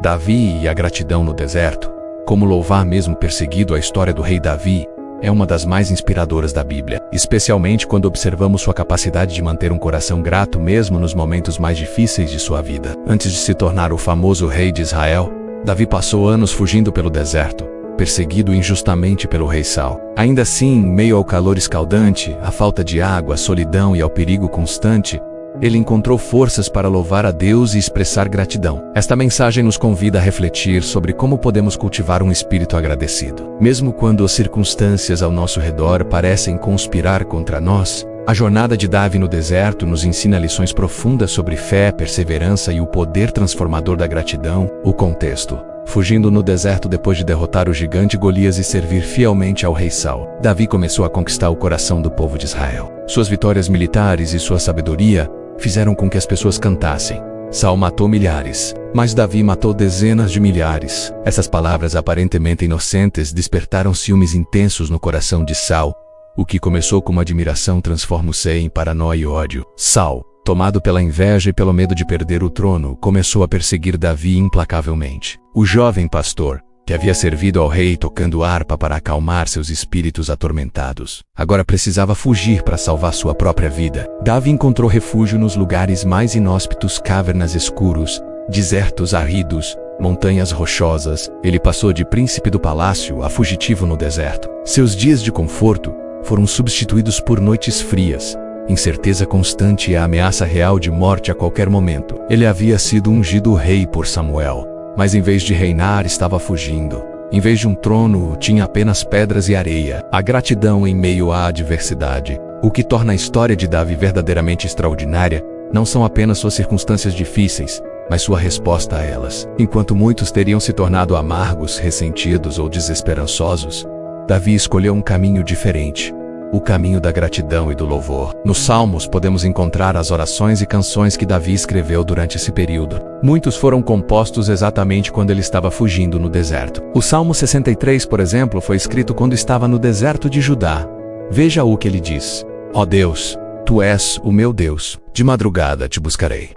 Davi e a gratidão no deserto. Como louvar mesmo perseguido. A história do rei Davi é uma das mais inspiradoras da Bíblia, especialmente quando observamos sua capacidade de manter um coração grato mesmo nos momentos mais difíceis de sua vida. Antes de se tornar o famoso rei de Israel, Davi passou anos fugindo pelo deserto, perseguido injustamente pelo rei Saul. Ainda assim, em meio ao calor escaldante, à falta de água, à solidão e ao perigo constante, ele encontrou forças para louvar a Deus e expressar gratidão. Esta mensagem nos convida a refletir sobre como podemos cultivar um espírito agradecido. Mesmo quando as circunstâncias ao nosso redor parecem conspirar contra nós, a jornada de Davi no deserto nos ensina lições profundas sobre fé, perseverança e o poder transformador da gratidão. O contexto: fugindo no deserto depois de derrotar o gigante Golias e servir fielmente ao rei Saul, Davi começou a conquistar o coração do povo de Israel. Suas vitórias militares e sua sabedoria fizeram com que as pessoas cantassem: Saul matou milhares, mas Davi matou dezenas de milhares. Essas palavras aparentemente inocentes despertaram ciúmes intensos no coração de Saul. O que começou como admiração transformou-se em paranoia e ódio. Saul, tomado pela inveja e pelo medo de perder o trono, começou a perseguir Davi implacavelmente. O jovem pastor, que havia servido ao rei tocando harpa para acalmar seus espíritos atormentados, agora precisava fugir para salvar sua própria vida. Davi encontrou refúgio nos lugares mais inóspitos: cavernas escuros, desertos áridos, montanhas rochosas. Ele passou de príncipe do palácio a fugitivo no deserto. Seus dias de conforto foram substituídos por noites frias, incerteza constante e a ameaça real de morte a qualquer momento. Ele havia sido ungido rei por Samuel, mas em vez de reinar, estava fugindo. Em vez de um trono, tinha apenas pedras e areia. A gratidão em meio à adversidade. O que torna a história de Davi verdadeiramente extraordinária não são apenas suas circunstâncias difíceis, mas sua resposta a elas. Enquanto muitos teriam se tornado amargos, ressentidos ou desesperançosos, Davi escolheu um caminho diferente: o caminho da gratidão e do louvor. Nos Salmos podemos encontrar as orações e canções que Davi escreveu durante esse período. Muitos foram compostos exatamente quando ele estava fugindo no deserto. O Salmo 63, por exemplo, foi escrito quando estava no deserto de Judá. Veja o que ele diz: Ó Deus, Tu és o meu Deus, de madrugada te buscarei.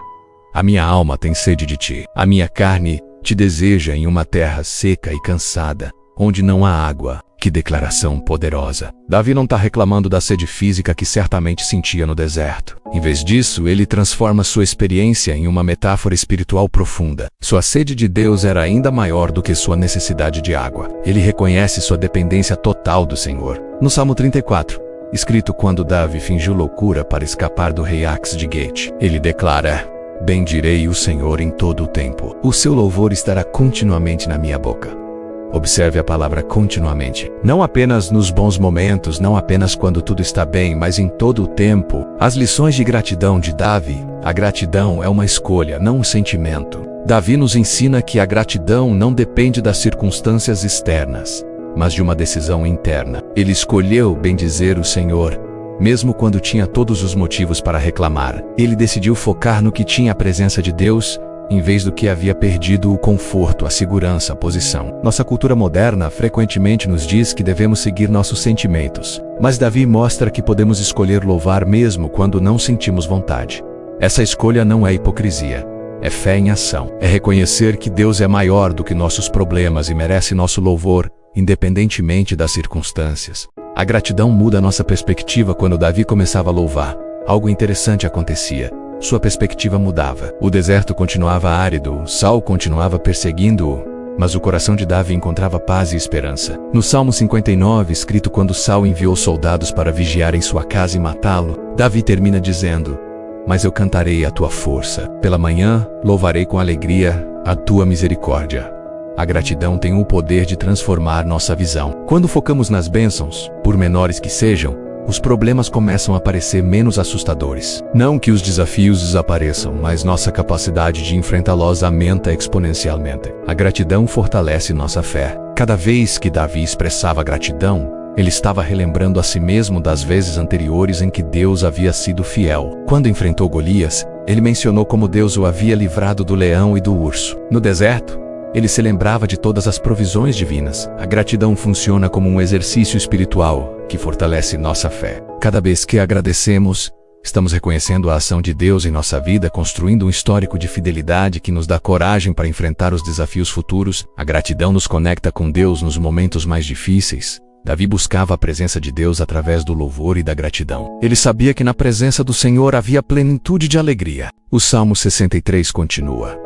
A minha alma tem sede de Ti. A minha carne te deseja em uma terra seca e cansada, onde não há água. Que declaração poderosa! Davi não está reclamando da sede física que certamente sentia no deserto. Em vez disso, ele transforma sua experiência em uma metáfora espiritual profunda. Sua sede de Deus era ainda maior do que sua necessidade de água. Ele reconhece sua dependência total do Senhor. No Salmo 34, escrito quando Davi fingiu loucura para escapar do rei Ax de Gate, ele declara: Bendirei o Senhor em todo o tempo. O seu louvor estará continuamente na minha boca. Observe a palavra continuamente. Não apenas nos bons momentos, não apenas quando tudo está bem, mas em todo o tempo. As lições de gratidão de Davi. A gratidão é uma escolha, não um sentimento. Davi nos ensina que a gratidão não depende das circunstâncias externas, mas de uma decisão interna. Ele escolheu bendizer o Senhor, mesmo quando tinha todos os motivos para reclamar. Ele decidiu focar no que tinha a presença de Deus, em vez do que havia perdido o conforto, a segurança, a posição. Nossa cultura moderna frequentemente nos diz que devemos seguir nossos sentimentos, mas Davi mostra que podemos escolher louvar mesmo quando não sentimos vontade. Essa escolha não é hipocrisia, é fé em ação. É reconhecer que Deus é maior do que nossos problemas e merece nosso louvor, independentemente das circunstâncias. A gratidão muda nossa perspectiva. Quando Davi começava a louvar, algo interessante acontecia. Sua perspectiva mudava. O deserto continuava árido, Saul continuava perseguindo-o, mas o coração de Davi encontrava paz e esperança. No Salmo 59, escrito quando Saul enviou soldados para vigiar em sua casa e matá-lo, Davi termina dizendo: Mas eu cantarei a tua força. Pela manhã, louvarei com alegria a tua misericórdia. A gratidão tem o poder de transformar nossa visão. Quando focamos nas bênçãos, por menores que sejam, os problemas começam a parecer menos assustadores. Não que os desafios desapareçam, mas nossa capacidade de enfrentá-los aumenta exponencialmente. A gratidão fortalece nossa fé. Cada vez que Davi expressava gratidão, ele estava relembrando a si mesmo das vezes anteriores em que Deus havia sido fiel. Quando enfrentou Golias, ele mencionou como Deus o havia livrado do leão e do urso. No deserto, ele se lembrava de todas as provisões divinas. A gratidão funciona como um exercício espiritual que fortalece nossa fé. Cada vez que agradecemos, Estamos reconhecendo a ação de Deus em nossa vida, construindo um histórico de fidelidade que nos dá coragem para enfrentar os desafios futuros. A gratidão nos conecta com Deus nos momentos mais difíceis. Davi buscava a presença de Deus através do louvor e da gratidão. Ele sabia que na presença do Senhor havia plenitude de alegria. O Salmo 63 continua: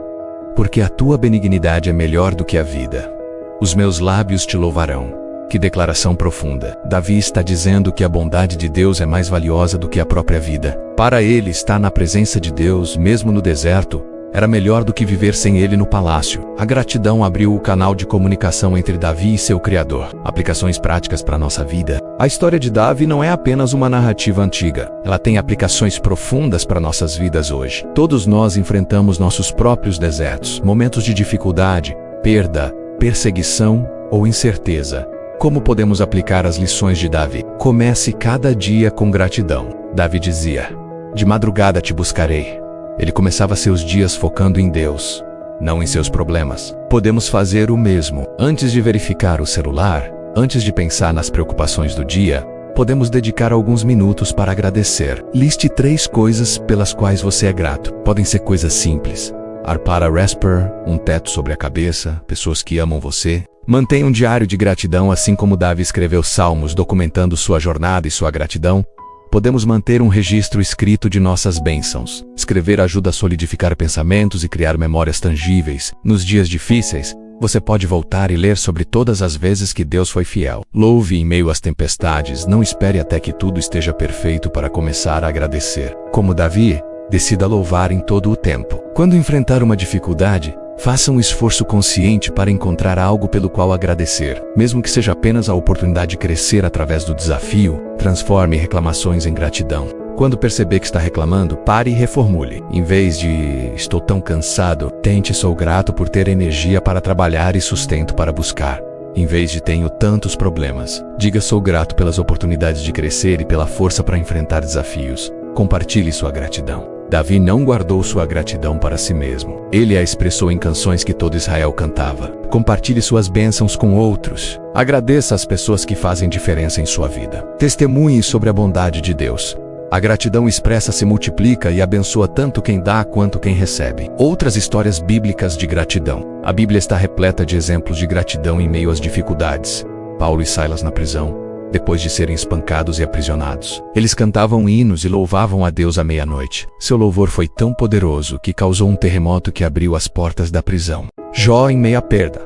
porque a tua benignidade é melhor do que a vida. Os meus lábios te louvarão. Que declaração profunda. Davi está dizendo que a bondade de Deus é mais valiosa do que a própria vida. Para ele, estar na presença de Deus, mesmo no deserto, era melhor do que viver sem ele no palácio. A gratidão abriu o canal de comunicação entre Davi e seu Criador. Aplicações práticas para a nossa vida. A história de Davi não é apenas uma narrativa antiga. Ela tem aplicações profundas para nossas vidas hoje. Todos nós enfrentamos nossos próprios desertos, momentos de dificuldade, perda, perseguição ou incerteza. Como podemos aplicar as lições de Davi? Comece cada dia com gratidão. Davi dizia: de madrugada te buscarei. Ele começava seus dias focando em Deus, não em seus problemas. Podemos fazer o mesmo. Antes de verificar o celular, antes de pensar nas preocupações do dia, podemos dedicar alguns minutos para agradecer. Liste 3 coisas pelas quais você é grato. Podem ser coisas simples: ar para respirar, um teto sobre a cabeça, pessoas que amam você. Mantenha um diário de gratidão, assim como Davi escreveu salmos documentando sua jornada e sua gratidão. Podemos manter um registro escrito de nossas bênçãos. Escrever ajuda a solidificar pensamentos e criar memórias tangíveis. Nos dias difíceis, você pode voltar e ler sobre todas as vezes que Deus foi fiel. Louve em meio às tempestades. Não espere até que tudo esteja perfeito para começar a agradecer. Como Davi, decida louvar em todo o tempo. Quando enfrentar uma dificuldade, faça um esforço consciente para encontrar algo pelo qual agradecer. Mesmo que seja apenas a oportunidade de crescer através do desafio, transforme reclamações em gratidão. Quando perceber que está reclamando, pare e reformule. Em vez de "estou tão cansado", tente "sou grato por ter energia para trabalhar e sustento para buscar". Em vez de "tenho tantos problemas", diga "sou grato pelas oportunidades de crescer e pela força para enfrentar desafios". Compartilhe sua gratidão. Davi não guardou sua gratidão para si mesmo. Ele a expressou em canções que todo Israel cantava. Compartilhe suas bênçãos com outros. Agradeça às pessoas que fazem diferença em sua vida. Testemunhe sobre a bondade de Deus. A gratidão expressa se multiplica e abençoa tanto quem dá quanto quem recebe. Outras histórias bíblicas de gratidão. A Bíblia está repleta de exemplos de gratidão em meio às dificuldades. Paulo e Silas na prisão, depois de serem espancados e aprisionados. Eles cantavam hinos e louvavam a Deus à meia-noite. Seu louvor foi tão poderoso que causou um terremoto que abriu as portas da prisão. Jó em meio à perda.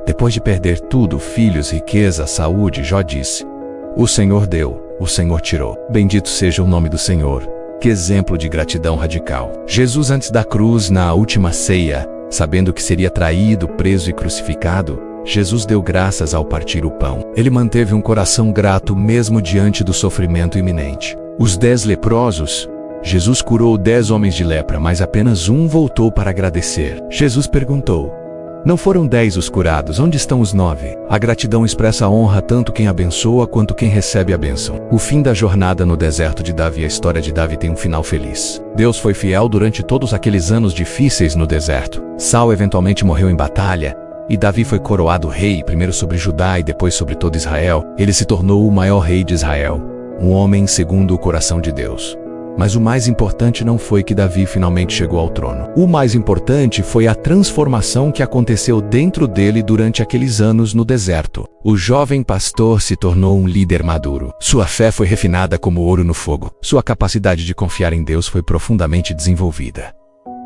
Depois de perder tudo, filhos, riqueza, saúde, Jó disse: o Senhor deu, o Senhor tirou. Bendito seja o nome do Senhor. Que exemplo de gratidão radical. Jesus, antes da cruz, na última ceia, sabendo que seria traído, preso e crucificado, Jesus deu graças ao partir o pão. Ele manteve um coração grato mesmo diante do sofrimento iminente. Os 10 leprosos. Jesus curou 10 homens de lepra, mas apenas um voltou para agradecer. Jesus perguntou: não foram 10 os curados? Onde estão os 9? A gratidão expressa a honra tanto quem abençoa quanto quem recebe a bênção. O fim da jornada no deserto de Davi. A história de Davi tem um final feliz. Deus foi fiel durante todos aqueles anos difíceis no deserto. Saul eventualmente morreu em batalha, e Davi foi coroado rei, primeiro sobre Judá e depois sobre todo Israel. Ele se tornou o maior rei de Israel, um homem segundo o coração de Deus. Mas o mais importante não foi que Davi finalmente chegou ao trono. O mais importante foi a transformação que aconteceu dentro dele durante aqueles anos no deserto. O jovem pastor se tornou um líder maduro. Sua fé foi refinada como ouro no fogo. Sua capacidade de confiar em Deus foi profundamente desenvolvida.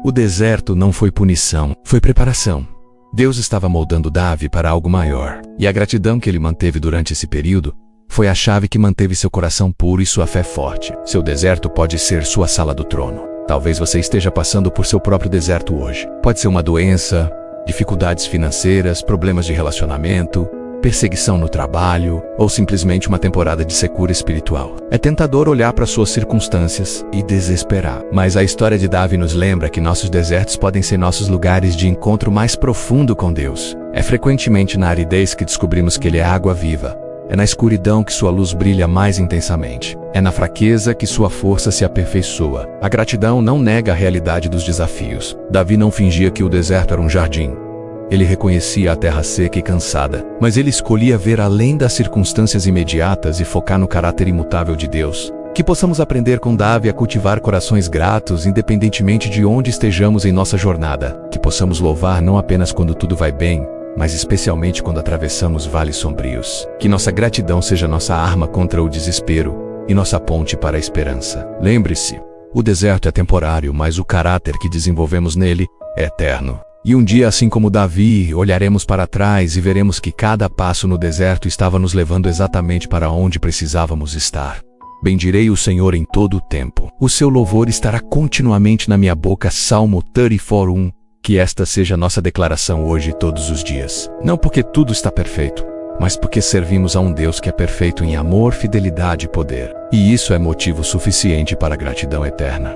O deserto não foi punição, foi preparação. Deus estava moldando Davi para algo maior, e a gratidão que ele manteve durante esse período foi a chave que manteve seu coração puro e sua fé forte. Seu deserto pode ser sua sala do trono. Talvez você esteja passando por seu próprio deserto hoje. Pode ser uma doença, dificuldades financeiras, problemas de relacionamento, perseguição no trabalho ou simplesmente uma temporada de secura espiritual. É tentador olhar para suas circunstâncias e desesperar. Mas a história de Davi nos lembra que nossos desertos podem ser nossos lugares de encontro mais profundo com Deus. É frequentemente na aridez que descobrimos que Ele é água viva. É na escuridão que sua luz brilha mais intensamente. É na fraqueza que sua força se aperfeiçoa. A gratidão não nega a realidade dos desafios. Davi não fingia que o deserto era um jardim. Ele reconhecia a terra seca e cansada, mas ele escolhia ver além das circunstâncias imediatas e focar no caráter imutável de Deus, Que possamos aprender com Davi a cultivar corações gratos, independentemente de onde estejamos em nossa jornada. Que possamos louvar não apenas quando tudo vai bem, mas especialmente quando atravessamos vales sombrios. Que nossa gratidão seja nossa arma contra o desespero e nossa ponte para a esperança. Lembre-se, o deserto é temporário, mas o caráter que desenvolvemos nele é eterno. E um dia, assim como Davi, olharemos para trás e veremos que cada passo no deserto estava nos levando exatamente para onde precisávamos estar. Bendirei o Senhor em todo o tempo. O seu louvor estará continuamente na minha boca. Salmo 34:1. Que esta seja nossa declaração hoje e todos os dias. Não porque tudo está perfeito, mas porque servimos a um Deus que é perfeito em amor, fidelidade e poder. E isso é motivo suficiente para a gratidão eterna.